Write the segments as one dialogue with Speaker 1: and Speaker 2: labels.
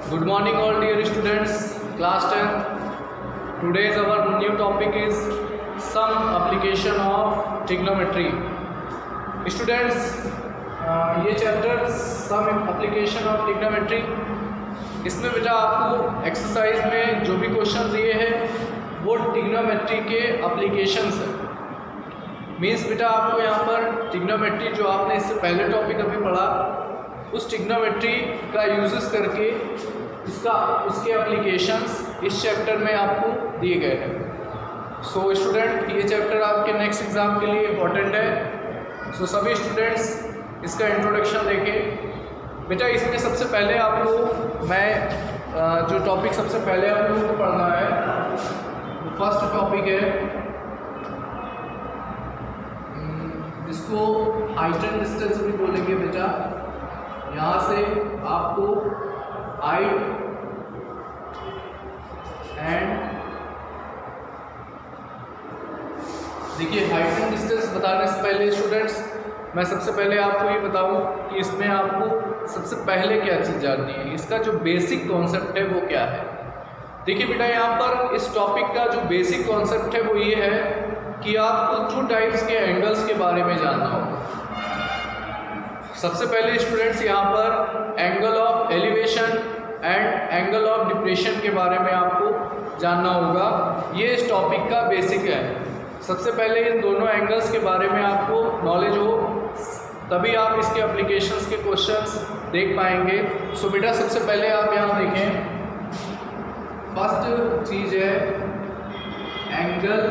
Speaker 1: Good morning all dear students, class 10th. Today's our new topic is some application of trigonometry. Students, ये chapter some application of trigonometry, इसमें बेटा आपको exercise में जो भी question दिए हैं वो ट्रिग्नोमेट्री के एप्लीकेशंस हैं। मीन्स बेटा आपको यहाँ पर ट्रिग्नोमेट्री जो आपने इससे पहले टॉपिक अभी पढ़ा उस ट्रिग्नोमेट्री का यूजेस करके उसके एप्लीकेशंस इस चैप्टर में आपको दिए गए हैं। सो स्टूडेंट, ये चैप्टर आपके नेक्स्ट एग्ज़ाम के लिए इम्पोर्टेंट है। सो सभी स्टूडेंट्स इसका इंट्रोडक्शन देखें। बेटा इसमें सबसे पहले आपको मैं जो टॉपिक सबसे पहले आप लोगों को पढ़ना है, फर्स्ट टॉपिक है जिसको हाइट एंड डिस्टेंस भी बोलेंगे बेटा। यहाँ से आपको हाइट एंड देखिए, हाइट एंड डिस्टेंस बताने से पहले स्टूडेंट्स मैं सबसे पहले आपको ये बताऊं कि इसमें आपको सबसे पहले क्या चीज़ जाननी है, इसका जो बेसिक कॉन्सेप्ट है वो क्या है। देखिए बेटा, यहाँ पर इस टॉपिक का जो बेसिक कॉन्सेप्ट है वो ये है कि आपको 2 टाइप्स के एंगल्स के बारे में जानना होगा। सबसे पहले स्टूडेंट्स यहाँ पर angle of elevation and angle of depression के बारे में आपको जानना होगा। ये इस टॉपिक का बेसिक है। सबसे पहले इन दोनों एंगल्स के बारे में आपको नॉलेज हो, तभी आप इसके एप्लीकेशंस के क्वेश्चंस देख पाएंगे। सो बेटा सबसे पहले आप यहाँ देखें, फर्स्ट चीज है एंगल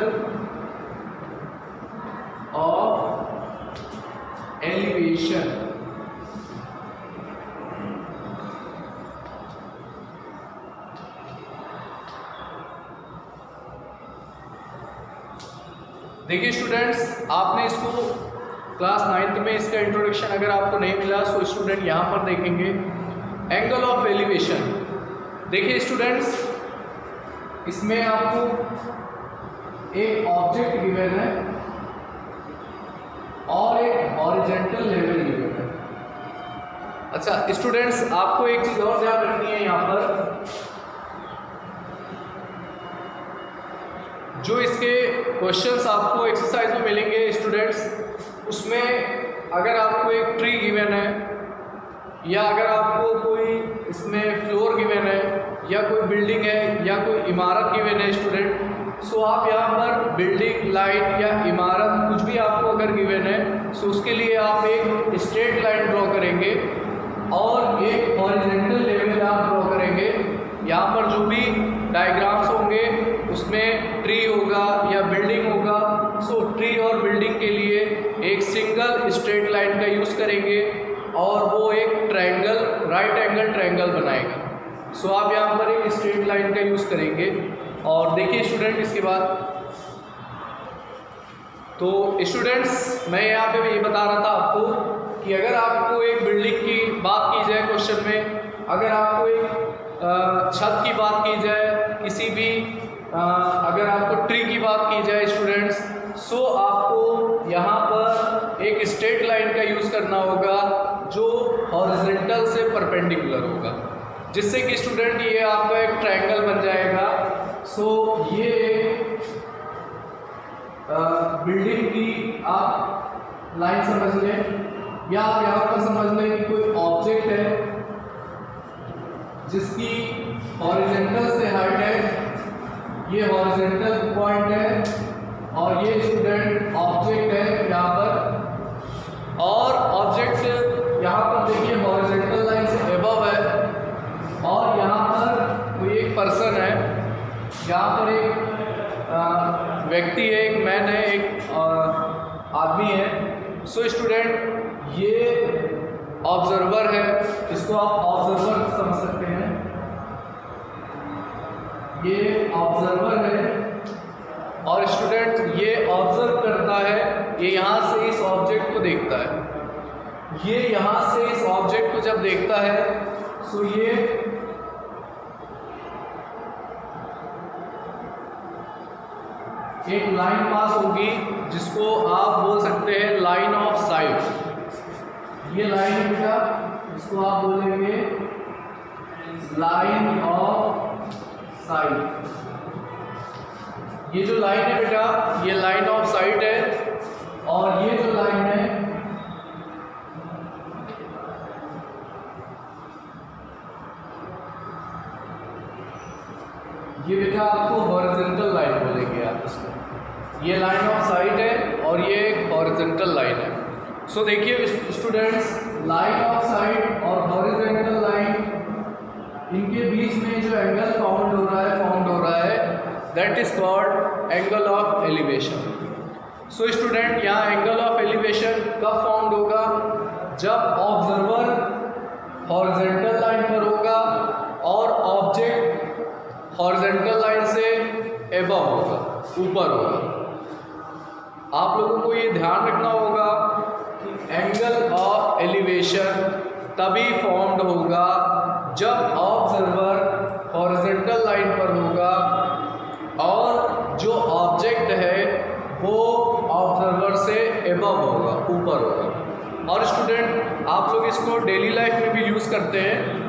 Speaker 1: ऑफ एलिवेशन। देखिए स्टूडेंट्स, आपने इसको क्लास 9th में इसका इंट्रोडक्शन अगर आपको नहीं मिला तो स्टूडेंट यहाँ पर देखेंगे एंगल ऑफ एलिवेशन। देखिए स्टूडेंट्स, इसमें आपको एक ऑब्जेक्ट गिवन है और एक हॉरिजॉन्टल लेवल गिवन है। अच्छा स्टूडेंट्स, आपको एक चीज़ और ध्यान रखनी है, यहाँ पर जो इसके क्वेश्चंस आपको एक्सरसाइज में मिलेंगे स्टूडेंट्स, उसमें अगर आपको एक ट्री गिवन है या अगर आपको कोई इसमें फ्लोर गिवन है या कोई बिल्डिंग है या कोई इमारत गिवन है स्टूडेंट, सो आप यहाँ पर बिल्डिंग, लाइन या इमारत कुछ भी आपको अगर गिवन है सो उसके लिए आप एक स्ट्रेट लाइन ड्रॉ करेंगे और एक हॉरिजॉन्टल लेवल आप ड्रॉ करेंगे। यहाँ पर जो भी डायग्राम्स होंगे उसमें ट्री होगा या बिल्डिंग होगा, सो ट्री और बिल्डिंग के लिए एक सिंगल स्ट्रेट लाइन का यूज़ करेंगे और वो एक ट्रायंगल, राइट एंगल ट्रायंगल बनाएगा। सो आप यहाँ पर एक स्ट्रेट लाइन का यूज़ करेंगे। और देखिए स्टूडेंट, इसके बाद तो स्टूडेंट्स मैं यहाँ पे ये बता रहा था आपको कि अगर आपको एक बिल्डिंग की बात की जाए क्वेश्चन में, अगर आपको एक छत की बात की जाए, किसी भी अगर आपको ट्री की बात की जाए स्टूडेंट्स, सो आपको यहाँ पर एक स्ट्रेट लाइन का यूज़ करना होगा जो हॉरिजॉन्टल से परपेंडिकुलर होगा, जिससे कि स्टूडेंट ये आपका एक ट्रायंगल बन जाएगा। सो ये बिल्डिंग की आप लाइन समझ लें या आप यहाँ पर समझ लें कि कोई ऑब्जेक्ट है जिसकी हॉरिजॉन्टल से हाइट है, ये हॉरिजॉन्टल पॉइंट है और ये स्टूडेंट ऑब्जेक्ट है यहाँ पर, और ऑब्जेक्ट यहाँ पर देखिए हॉरिजॉन्टल लाइन से एबव है और यहाँ पर कोई एक पर्सन है, यहाँ पर एक व्यक्ति है, एक मैन है, एक आदमी है। सो स्टूडेंट ये ऑब्जर्वर है, इसको आप ऑब्जर्वर समझ सकते हैं, ये ऑब्जर्वर है और स्टूडेंट ये ऑब्जर्व करता है, ये यहाँ से इस ऑब्जेक्ट को देखता है, ये यहाँ से इस ऑब्जेक्ट को जब देखता है सो ये एक लाइन पास होगी जिसको आप बोल सकते हैं लाइन ऑफ साइट। ये लाइन बेटा इसको आप बोलेंगे लाइन ऑफ साइट। ये जो लाइन है बेटा, ये लाइन ऑफ साइट है, और ये जो लाइन है ये बेटा आपको हॉरिजॉन्टल लाइन बोलेंगे आप इसको। ये लाइन ऑफ साइट है और ये एक हॉरिजॉन्टल लाइन है। सो देखिए स्टूडेंट्स, लाइन ऑफ साइट और हॉरिजॉन्टल लाइन, इनके बीच में जो एंगल फॉर्म हो रहा है that is called angle of elevation. So student, यहाँ एंगल ऑफ एलिवेशन कब फाउंड होगा? जब ऑब्जर्वर हॉरिजॉन्टल लाइन पर होगा और ऑब्जेक्ट हॉरिजॉन्टल लाइन से एबव होगा, ऊपर होगा। आप लोगों को ये ध्यान रखना होगा कि एंगल ऑफ एलिवेशन तभी फॉर्म्ड होगा जब ऑब्जर्वर हॉरिजॉन्टल लाइन पर होगा और जो ऑब्जेक्ट है वो ऑब्जर्वर से एबव होगा, ऊपर होगा। और स्टूडेंट, आप लोग इसको डेली लाइफ में भी यूज़ करते हैं।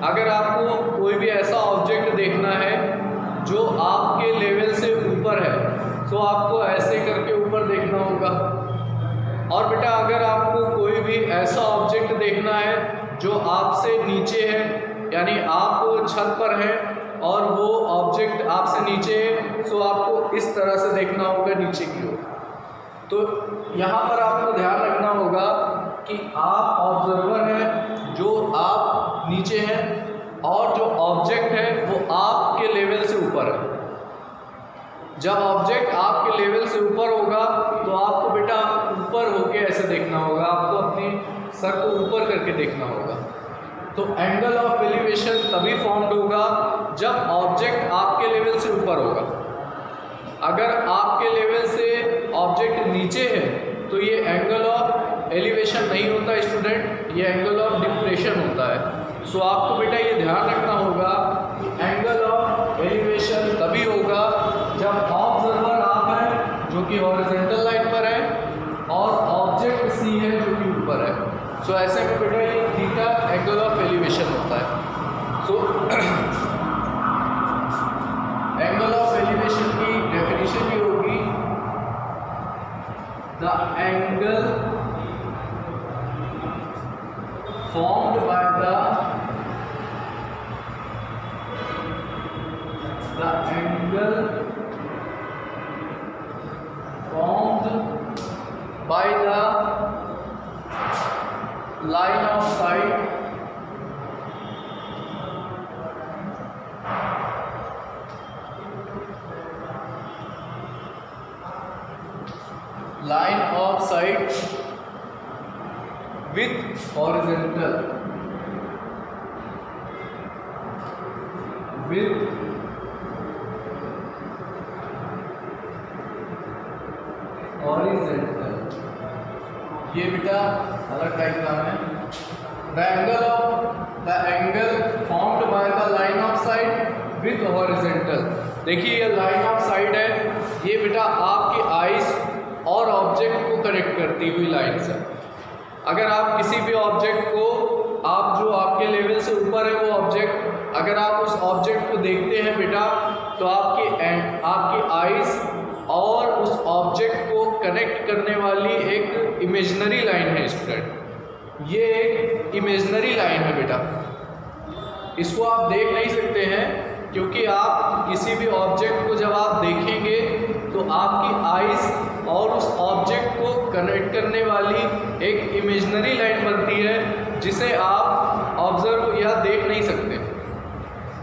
Speaker 1: अगर आपको कोई भी ऐसा ऑब्जेक्ट देखना है जो आपके लेवल से ऊपर है, तो आपको ऐसे करके ऊपर देखना होगा। और बेटा, अगर आपको कोई भी ऐसा ऑब्जेक्ट देखना है जो आपसे नीचे है, यानी आप छत पर हैं और वो ऑब्जेक्ट आपसे नीचे है, तो आपको इस तरह से देखना होगा नीचे की ओर। तो यहाँ पर आपको ध्यान रखना होगा कि आप ऑब्जर्वर हैं, जो आप नीचे हैं, और जो ऑब्जेक्ट है वो आपके लेवल से ऊपर है। जब ऑब्जेक्ट आपके लेवल से ऊपर होगा तो आपको बेटा ऊपर होके ऐसे देखना होगा, आपको अपनी सर को ऊपर करके देखना होगा। तो एंगल ऑफ एलिवेशन तभी फॉर्म्ड होगा जब ऑब्जेक्ट आपके लेवल से ऊपर होगा। अगर आपके लेवल से ऑब्जेक्ट नीचे है तो ये एंगल ऑफ एलिवेशन नहीं होता स्टूडेंट, ये एंगल ऑफ डिप्रेशन होता है। सो आपको बेटा ये ध्यान रखना होगा कि एंगल ऑफ एलिवेशन तभी होगा जब ऑब्जर्वर आप हैं जो कि हॉरिजॉन्टल लाइन पर है और ऑब्जेक्ट सी है जो कि ऊपर है। सो ऐसे में बेटा ये थीटा एंगल ऑफ एलिवेशन होता है। सो एंगल ऑफ एलिवेशन की डेफिनेशन ये होगी, the angle formed by the angle formed by the line of sight with horizontal ये बेटा अलग टाइप का है। The angle formed by the line of side with horizontal. देखिए ये लाइन ऑफ साइड है, ये बेटा आपकी आइज और ऑब्जेक्ट को कनेक्ट करती हुई लाइन से। अगर आप किसी भी ऑब्जेक्ट को, आप जो आपके लेवल से ऊपर है वो ऑब्जेक्ट, अगर आप उस ऑब्जेक्ट को देखते हैं बेटा, तो आपकी आइज और उस ऑब्जेक्ट को कनेक्ट करने वाली एक इमेजिनरी लाइन है स्टूडेंट। ये एक इमेजिनरी लाइन है बेटा, इसको आप देख नहीं सकते हैं क्योंकि आप किसी भी ऑब्जेक्ट को जब आप देखेंगे तो आपकी आइज और उस ऑब्जेक्ट को कनेक्ट करने वाली एक इमेजिनरी लाइन बनती है जिसे आप ऑब्जर्व या देख नहीं सकते,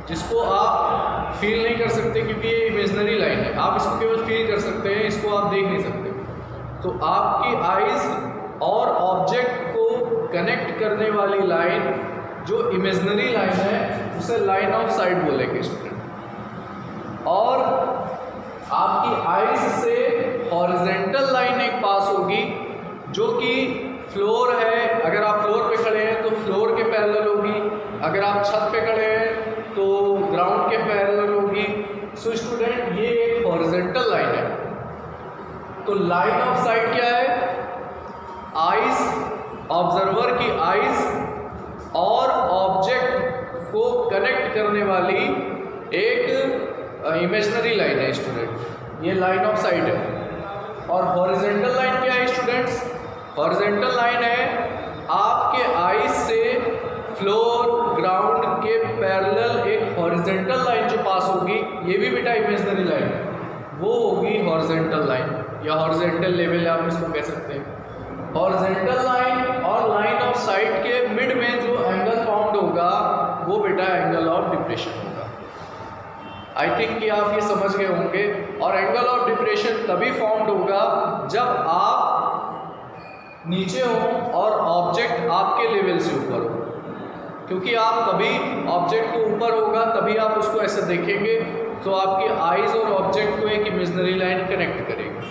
Speaker 1: जिसको आप फील नहीं कर सकते क्योंकि ये इमेजिनरी लाइन है। आप इसको केवल फील कर सकते हैं, इसको आप देख नहीं सकते। तो आपकी आइज और ऑब्जेक्ट को कनेक्ट करने वाली लाइन जो इमेजिनरी लाइन है उसे लाइन ऑफ साइट बोलेंगे स्टूडेंट। और आपकी आइज से हॉरिजॉन्टल लाइन एक पास होगी जो कि फ्लोर है, अगर आप फ्लोर पे खड़े हैं तो फ्लोर के पैरेलल होगी, अगर आप छत पे खड़े हैं तो ग्राउंड के पैरेलल होगी। सो स्टूडेंट ये एक हॉरिजॉन्टल लाइन है। तो लाइन ऑफ साइट क्या है? आइज, ऑब्जर्वर की आइज और ऑब्जेक्ट को कनेक्ट करने वाली एक इमेजिनरी लाइन है स्टूडेंट, ये लाइन ऑफ साइट है। और हॉरिजेंटल लाइन क्या है स्टूडेंट्स? हॉरिजेंटल लाइन है आपके आईज से फ्लोर ग्राउंड के पैरेलल एक हॉरिजेंटल लाइन जो पास होगी, ये भी बेटा इमेजिनरी लाइन है, वो होगी हॉरिजेंटल लाइन या हॉरिजेंटल लेवल आप इसको कह सकते हैं। हॉरिजेंटल लाइन और लाइन ऑफ साइट के मिड में जो एंगल फॉर्म्ड होगा वो बेटा एंगल ऑफ डिप्रेशन होगा। आई थिंक कि आप ये समझ गए होंगे। और एंगल ऑफ डिप्रेशन तभी फॉर्म्ड होगा जब आप नीचे हो और ऑब्जेक्ट आपके लेवल से ऊपर हो, क्योंकि आप कभी ऑब्जेक्ट को ऊपर होगा तभी आप उसको ऐसे देखेंगे, तो आपकी आईज और ऑब्जेक्ट को एक इमेजिनरी लाइन कनेक्ट करेगी,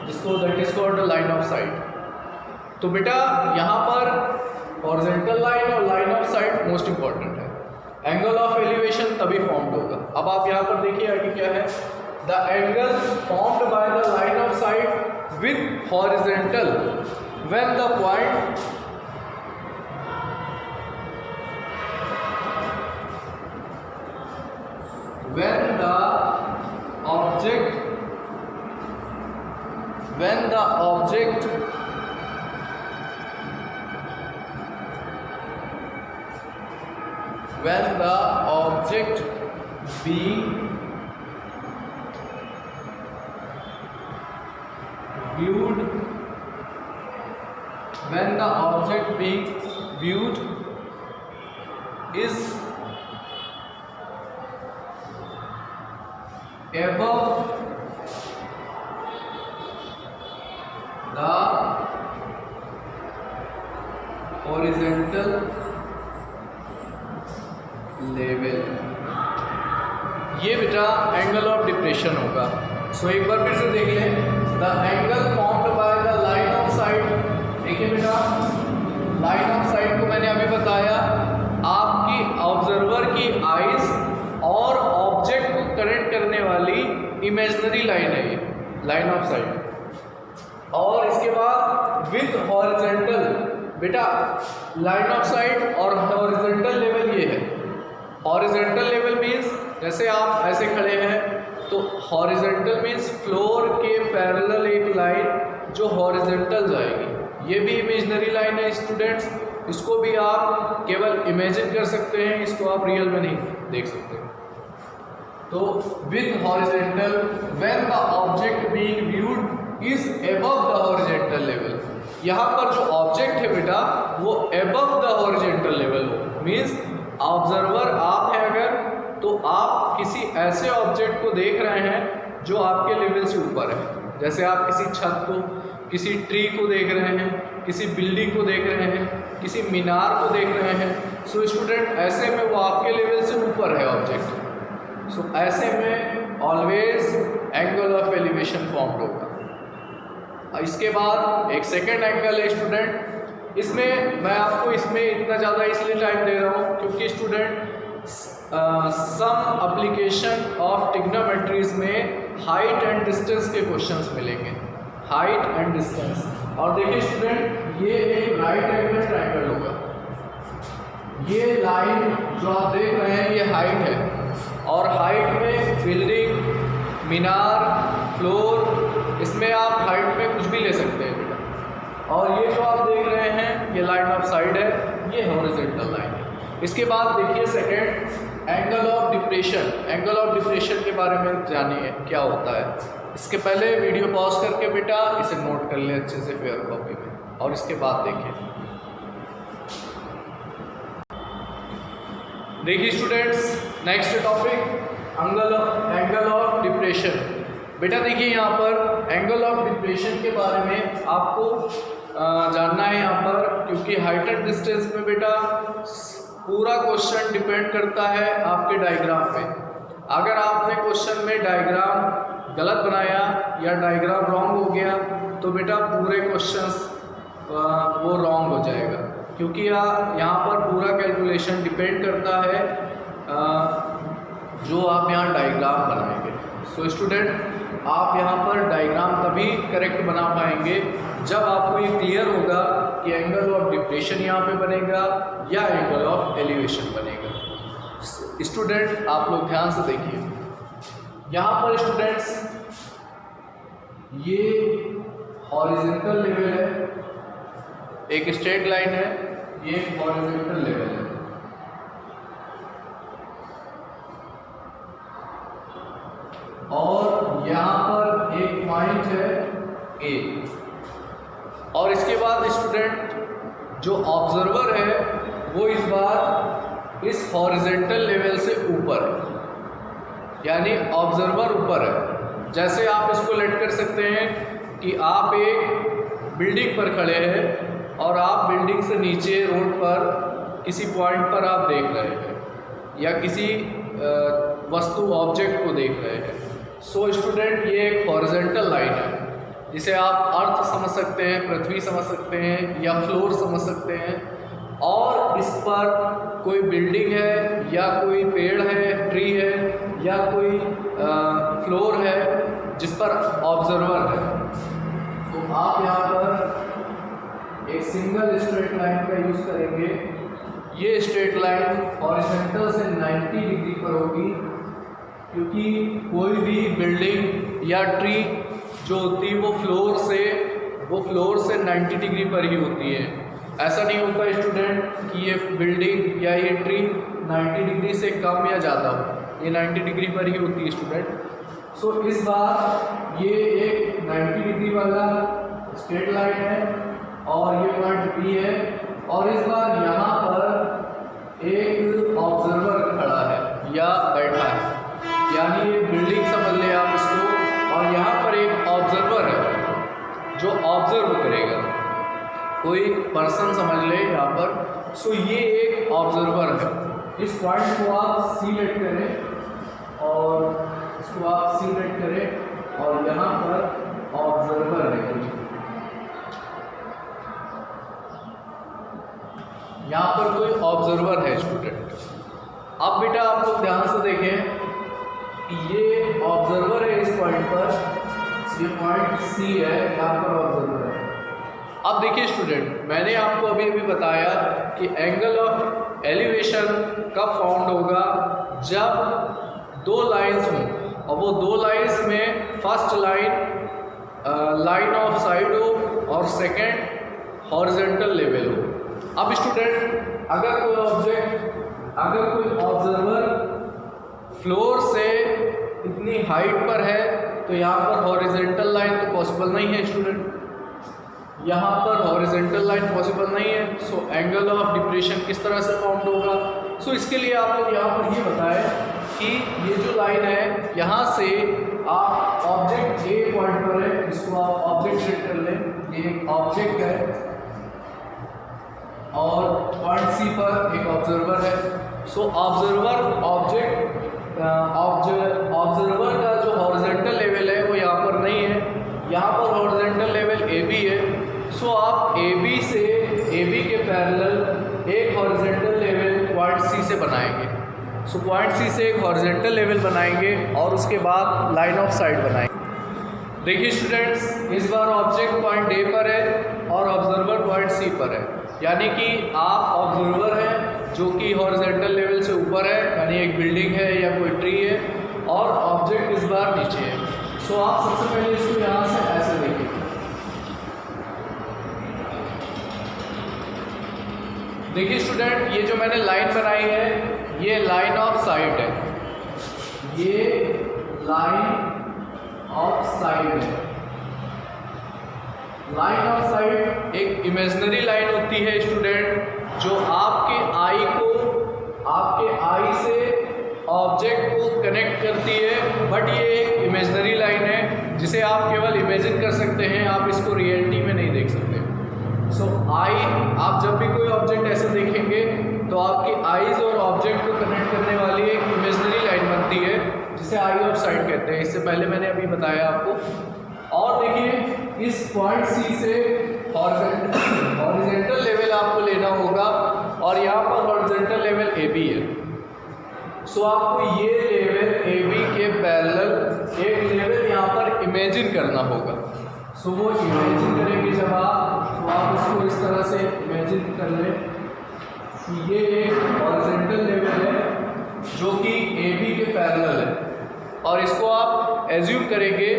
Speaker 1: जिसको that is called line of site. तो बेटा यहाँ पर हॉरिजॉन्टल लाइन और line of site most important है। एंगल ऑफ एलिवेशन तभी फॉर्म्ड होगा। अब आप यहाँ पर देखिए आगे क्या है, the angle formed by the line of site with horizontal when the point when the object being viewed is above the horizontal level, ये बेटा एंगल ऑफ डिप्रेशन होगा। सो एक बार फिर से देख लें, the angle formed by the line of site. देखिए बेटा, लाइन ऑफ साइट को मैंने अभी बताया आपकी ऑब्जर्वर की आईज और ऑब्जेक्ट को कनेक्ट करने वाली इमेजिनरी लाइन है ये लाइन ऑफ साइट। और इसके बाद विथ हॉरिजॉन्टल, बेटा लाइन ऑफ साइट और हॉरिजॉन्टल लेवल ये है। हॉरिजॉन्टल लेवल मीन्स जैसे आप ऐसे खड़े हैं, तो हॉरिजॉन्टल मीन्स फ्लोर के पैरेलल एक लाइन जो हॉरिजॉन्टल जाएगी, ये भी इमेजिनरी लाइन है स्टूडेंट्स। इसको भी आप केवल इमेजिन कर सकते हैं, इसको आप रियल में नहीं देख सकते। तो with horizontal when the object being viewed is above the horizontal level. यहाँ पर जो ऑब्जेक्ट है बेटा वो अबव द हॉरिजॉन्टल लेवल हो, मीन्स ऑब्जर्वर आप है अगर, तो आप किसी ऐसे ऑब्जेक्ट को देख रहे हैं जो आपके लेवल से ऊपर है। जैसे आप किसी छत को, किसी ट्री को देख रहे हैं, किसी बिल्डिंग को देख रहे हैं, किसी मीनार को देख रहे हैं। सो स्टूडेंट ऐसे में वो आपके लेवल से ऊपर है ऑब्जेक्ट। सो ऐसे में always angle of elevation formed होगा। इसके बाद एक सेकेंड एंगल है स्टूडेंट, इसमें मैं आपको इसमें इतना ज़्यादा इसलिए टाइम दे रहा हूँ क्योंकि स्टूडेंट सम एप्लीकेशन ऑफ ट्रिग्नोमेट्रीज में हाइट एंड डिस्टेंस के क्वेश्चंस मिलेंगे, हाइट एंड डिस्टेंस। और देखिए स्टूडेंट, ये एक राइट एंगल ट्रायंगल होगा, ये लाइन जो आप देख रहे हैं ये हाइट है, और हाइट में बिल्डिंग, मीनार, फ्लोर, इसमें आप हाइट में कुछ भी ले सकते हैं बेटा। और ये जो आप देख रहे हैं ये लाइन ऑफ साइड है, ये हॉरिजॉन्टल लाइन है। इसके बाद देखिए second angle of depression. Angle of depression के बारे में जानिए क्या होता है। इसके पहले वीडियो पॉज करके बेटा इसे नोट कर लें अच्छे से फेयर कॉपी में, और इसके बाद देखिए students next topic angle of depression. बेटा देखिए यहाँ पर एंगल ऑफ डिप्रेशन के बारे में आपको जानना है यहाँ पर, क्योंकि हाइट एंड डिस्टेंस में बेटा पूरा क्वेश्चन डिपेंड करता है आपके डायग्राम पे। अगर आपने क्वेश्चन में डायग्राम गलत बनाया या डायग्राम रॉन्ग हो गया तो बेटा पूरे क्वेश्चंस वो रॉन्ग हो जाएगा, क्योंकि यहाँ पर पूरा कैलकुलेशन डिपेंड करता है जो आप यहाँ डायग्राम बनाएंगे। सो स्टूडेंट आप यहाँ पर डायग्राम तभी करेक्ट बना पाएंगे जब आपको ये क्लियर होगा कि एंगल ऑफ डिप्रेशन यहाँ पे बनेगा या एंगल ऑफ एलिवेशन बनेगा। स्टूडेंट आप लोग ध्यान से देखिए, यहाँ पर स्टूडेंट्स ये हॉरिजॉन्टल लेवल है, एक स्ट्रेट लाइन है, ये हॉरिजॉन्टल लेवल है। और यहाँ पर एक पॉइंट है ए, और इसके बाद स्टूडेंट जो ऑब्जर्वर है वो इस बार इस हॉरिजॉन्टल लेवल से ऊपर है, यानी ऑब्जर्वर ऊपर है। जैसे आप इसको लेट कर सकते हैं कि आप एक बिल्डिंग पर खड़े हैं और आप बिल्डिंग से नीचे रोड पर किसी पॉइंट पर आप देख रहे हैं या किसी वस्तु ऑब्जेक्ट को देख रहे हैं। सो स्टूडेंट ये एक हॉरिजॉन्टल लाइन है जिसे आप अर्थ समझ सकते हैं, पृथ्वी समझ सकते हैं या फ्लोर समझ सकते हैं, और इस पर कोई बिल्डिंग है या कोई पेड़ है, ट्री है या कोई फ्लोर है जिस पर ऑब्जर्वर है। तो आप यहाँ पर एक सिंगल स्ट्रेट लाइन का यूज़ करेंगे। ये स्ट्रेट लाइन हॉरिजॉन्टल से 90 डिग्री पर होगी, क्योंकि कोई भी बिल्डिंग या ट्री जो होती है वो फ्लोर से 90 डिग्री पर ही होती है। ऐसा नहीं होता स्टूडेंट कि ये बिल्डिंग या ये ट्री 90 डिग्री से कम या ज़्यादा हो, ये 90 डिग्री पर ही होती है स्टूडेंट। सो इस बार ये एक 90 डिग्री वाला स्ट्रेट लाइन है और ये पॉइंट बी है, और इस बार यहाँ पर एक ऑब्जर्वर खड़ा है या बैठा है, यानी ये बिल्डिंग समझ लें आप इसको, और यहाँ पर एक ऑब्जर्वर है जो ऑब्जर्व करेगा, कोई पर्सन समझ ले यहाँ पर। सो ये एक ऑब्जर्वर है। इस पॉइंट को आप सिलेक्ट करें और इसको आप सिलेक्ट करें और यहाँ पर ऑब्जर्वर है, यहाँ पर कोई ऑब्जर्वर है स्टूडेंट। अब बेटा आप लोग ध्यान से देखें, ये ऑब्जर्वर है इस पॉइंट पर, ये पॉइंट सी है, यहाँ पर ऑब्जर्वर है। अब देखिए स्टूडेंट, मैंने आपको अभी बताया कि एंगल ऑफ एलिवेशन कब फाउंड होगा, जब दो लाइंस हों, और वो दो लाइंस में फर्स्ट लाइन ऑफ साइड हो और सेकंड हॉरिजॉन्टल लेवल हो। अब स्टूडेंट अगर कोई ऑब्जर्वर फ्लोर से इतनी हाइट पर है तो यहाँ पर हॉरिजॉन्टल लाइन तो पॉसिबल नहीं है स्टूडेंट, यहाँ पर हॉरिजॉन्टल लाइन पॉसिबल नहीं है। सो एंगल ऑफ डिप्रेशन किस तरह से फाउंड होगा? सो इसके लिए आप लोग यहाँ पर ये बताएं कि ये जो लाइन है यहाँ से आप ऑब्जेक्ट ए पॉइंट पर है, इसको आप ऑब्जेक्ट सेट कर लें, ये एक ऑब्जेक्ट है और पॉइंट सी पर एक ऑब्जर्वर है। सो ऑब्जर्वर का जो हॉरिजॉन्टल लेवल है वो यहाँ पर नहीं है, यहाँ पर हॉरिजॉन्टल लेवल ए बी है। सो आप ए बी के पैरेलल एक हॉरिजॉन्टल लेवल पॉइंट सी से बनाएंगे। सो पॉइंट सी से एक हॉरिजॉन्टल लेवल बनाएंगे और उसके बाद लाइन ऑफ साइट बनाएंगे। देखिए स्टूडेंट्स, इस बार ऑब्जेक्ट पॉइंट ए पर है और ऑब्जर्वर पॉइंट सी पर है, यानी कि आप ऑब्जर्वर हैं जो कि हॉरिजॉन्टल लेवल से ऊपर है, यानी एक बिल्डिंग है या कोई ट्री है, और ऑब्जेक्ट इस बार नीचे है। सो आप सबसे पहले इसको यहाँ से ऐसे देखिए, देखिए स्टूडेंट, ये जो मैंने लाइन बनाई है ये लाइन ऑफ साइट है, ये लाइन ऑफ साइट है। लाइन ऑफ साइट एक इमेजिनरी लाइन होती है स्टूडेंट, जो आपके आई से ऑब्जेक्ट को कनेक्ट करती है, बट ये एक इमेजिनरी लाइन है जिसे आप केवल इमेजिन कर सकते हैं, आप इसको रियलिटी में नहीं देख सकते। सो आप जब भी कोई ऑब्जेक्ट ऐसे देखेंगे तो आपकी आईज और ऑब्जेक्ट को कनेक्ट करने वाली एक इमेजिनरी लाइन बनती है जिसे आई ऑफ साइट कहते हैं। इससे पहले मैंने अभी बताया आपको। और देखिए, इस पॉइंट सी से हॉरिजॉन्टल लेवल आपको लेना होगा और यहाँ पर हॉरिजॉन्टल लेवल ए बी है। सो आपको ये लेवल ए बी के पैरेलल एक लेवल यहाँ पर इमेजिन करना होगा। सो वो इमेजिन करेंगे जब आप इसको इस तरह से इमेजिन कर लें कि ये एक हॉरिजॉन्टल लेवल है जो कि AB के पैरेलल है, और इसको आप एज्यूम करेंगे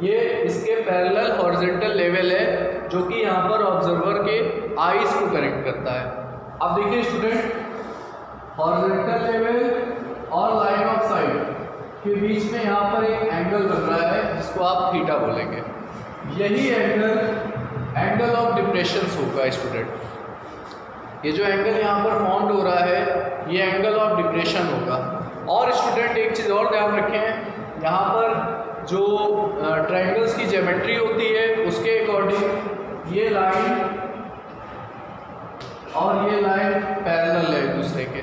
Speaker 1: ये इसके पैरेलल हॉरिजॉन्टल लेवल है जो कि यहाँ पर ऑब्जर्वर के आईज को कनेक्ट करता है। अब देखिए स्टूडेंट, हॉरिजॉन्टल लेवल और लाइन ऑफ साइट के बीच में यहाँ पर एक एंगल बन रहा है जिसको आप थीटा बोलेंगे। यही एंगल ऑफ डिप्रेशन होगा स्टूडेंट। ये जो एंगल यहाँ पर फॉर्म्ड हो रहा है ये एंगल ऑफ डिप्रेशन होगा। और स्टूडेंट एक चीज़ और ध्यान रखें, यहाँ पर जो ट्रायंगल्स की ज्योमेट्री होती है उसके अकॉर्डिंग ये लाइन और ये लाइन पैरेलल है एक दूसरे के।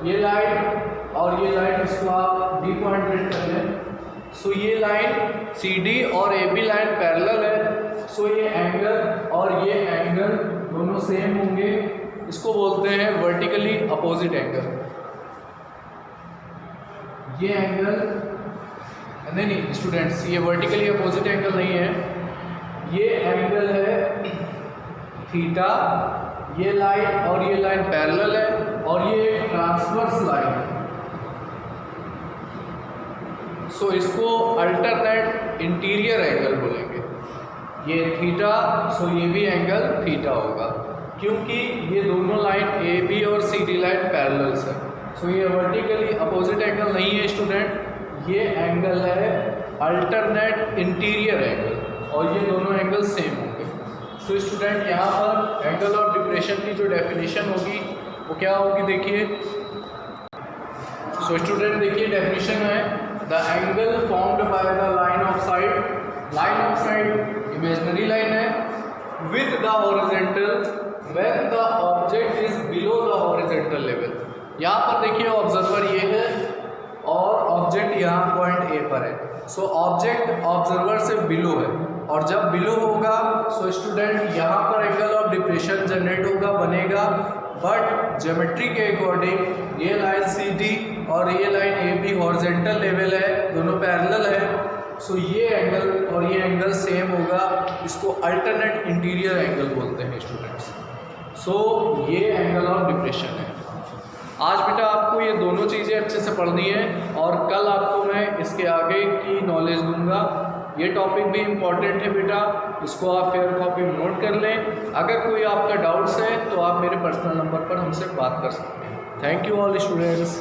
Speaker 1: ये लाइन और ये लाइन, इसको आप डी पॉइंट रेड कर लें। सो ये लाइन CD और AB लाइन पैरेलल है। सो ये एंगल और ये एंगल दोनों सेम होंगे। इसको बोलते हैं वर्टिकली अपोजिट एंगल। ये एंगल नहीं स्टूडेंट्स, ये वर्टिकली अपोजिट एंगल नहीं है, ये एंगल है थीटा। ये लाइन और ये लाइन पैरेलल है और ये ट्रांसवर्स लाइन है। सो इसको अल्टरनेट इंटीरियर एंगल बोलेंगे। ये थीटा, सो ये भी एंगल थीटा होगा क्योंकि ये दोनों लाइन AB और CD लाइन पैरेलल्स है। सो ये वर्टिकली अपोजिट एंगल नहीं है स्टूडेंट, ये एंगल है अल्टरनेट इंटीरियर एंगल और ये दोनों एंगल सेम होंगे। सो स्टूडेंट यहाँ पर एंगल ऑफ डिप्रेशन की जो डेफिनेशन होगी वो क्या होगी देखिए। सो स्टूडेंट देखिए डेफिनेशन है, the angle formed by the line of sight imaginary line है with the horizontal when the object is below the horizontal level. यहाँ पर देखिए ऑब्जर्वर ये है और ऑब्जेक्ट यहाँ पॉइंट A पर है। सो ऑब्जेक्ट ऑब्जर्वर से बिलो है और जब बिलो होगा सो स्टूडेंट यहाँ पर एंगल ऑफ डिप्रेशन जनरेट होगा, बनेगा। बट ज्योमेट्री के अकॉर्डिंग ये लाइन CD और ये लाइन AB हॉरिजॉन्टल लेवल है, दोनों पैरेलल है। सो ये एंगल और ये एंगल सेम होगा, इसको अल्टरनेट इंटीरियर एंगल बोलते हैं स्टूडेंट्स। सो ये एंगल ऑफ डिप्रेशन है। आज बेटा आपको ये दोनों चीज़ें अच्छे से पढ़नी है और कल आपको मैं इसके आगे की नॉलेज दूंगा। ये टॉपिक भी इम्पॉर्टेंट है बेटा, इसको आप फेयर कॉपी में नोट कर लें। अगर कोई आपका डाउट्स है तो आप मेरे पर्सनल नंबर पर हमसे बात कर सकते हैं। Thank you all students.